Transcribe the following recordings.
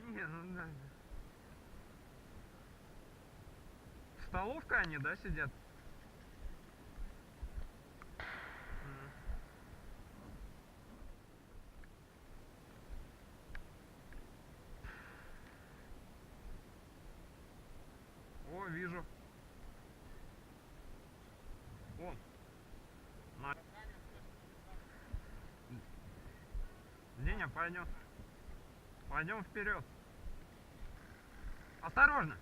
Не, ну да. Столовка они, да, сидят? О, вижу. Вон. На... Деня, пойдем. Пойдем вперед. Осторожно.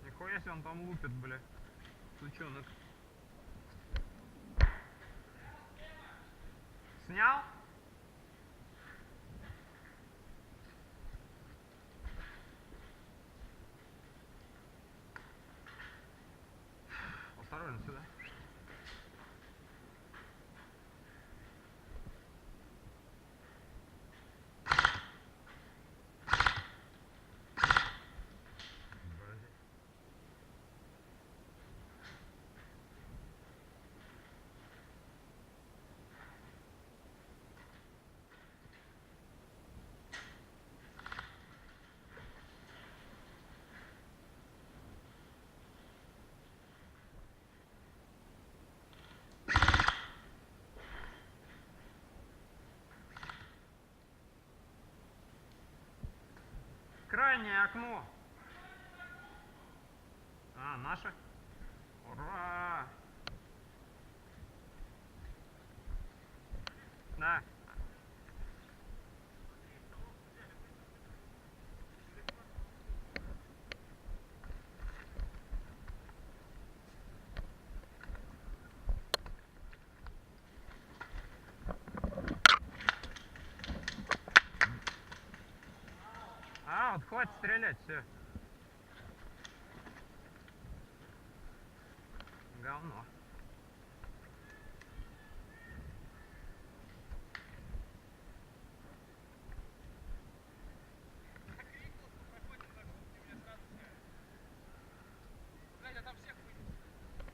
Нихуя себе он там лупит, бля. Сучонок. Снял? Осторожно сюда. Крайнее окно. А, наше? Ура! Да. А, вот хватит стрелять, все. Говно.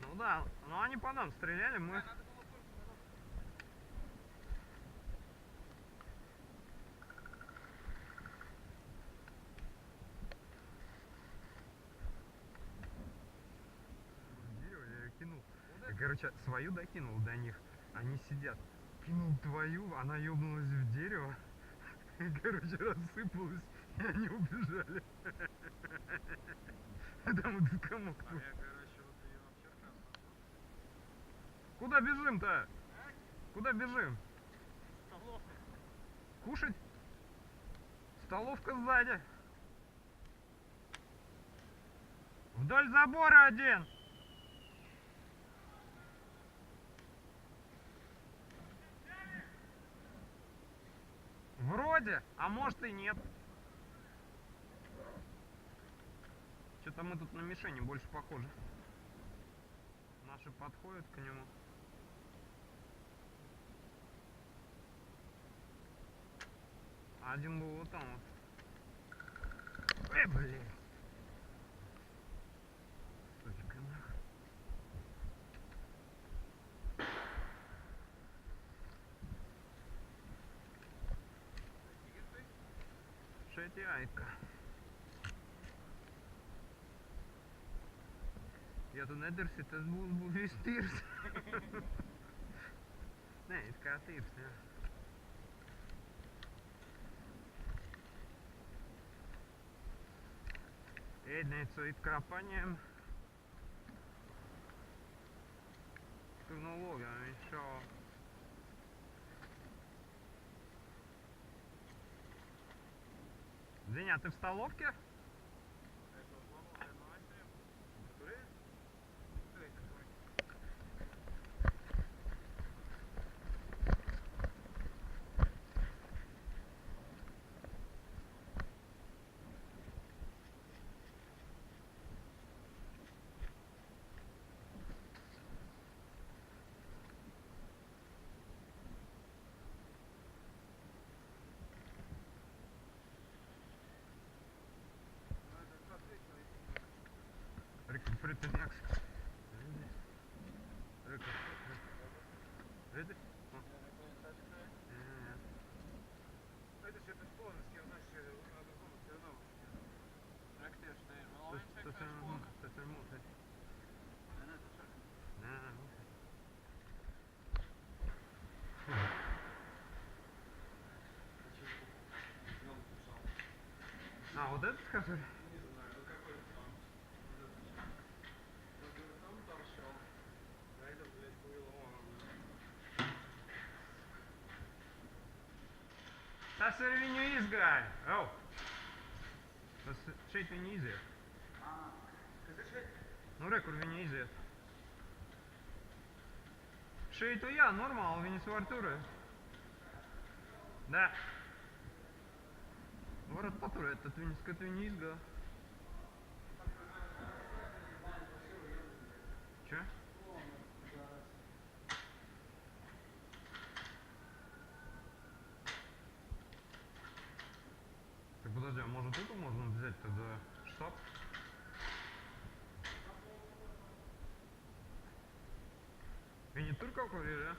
Ну да, но они по нам стреляли, мы... Дерево я ее кинул. Я, короче, свою докинул до них. Они сидят. Кинул твою, она ёбнулась в дерево. И, короче, рассыпалась, и они убежали. Там вот комок. А я, короче, вот ее вообще. Куда бежим-то? Куда бежим? Столовка. Кушать? Столовка сзади. Вдоль забора один. Вроде, а может и нет. Что-то мы тут на мишени больше похожи. Наши подходят к нему. Один был вот там вот. Блин. Сучка нахуй. Шетяйка. Ja, tu nedarsi, tas būs viss tirs. Nē, it kā tirs, jā. Ēdnīcu it kā paņem. Tur no logām viņš šauja. Ziņā, ты в столовке? Pretty next. Видиш? О. Ні-ні-ні. Это же безбожники, у нас ще на другому все одно. Практично, Це все одно, це все одно. А, вот это скажи? Не знаю, ну какой там. Там торчал. А это, блядь, было That's the Viennese guy. Oh. That's straight Viennese. Ну, рекорд Viennese. Шеи то я, нормал, Венесу Артура. Да. Ворот Патура, это Венесга. Че? Так подожди, а может эту можно взять тогда штаб? Винни тур какой, да?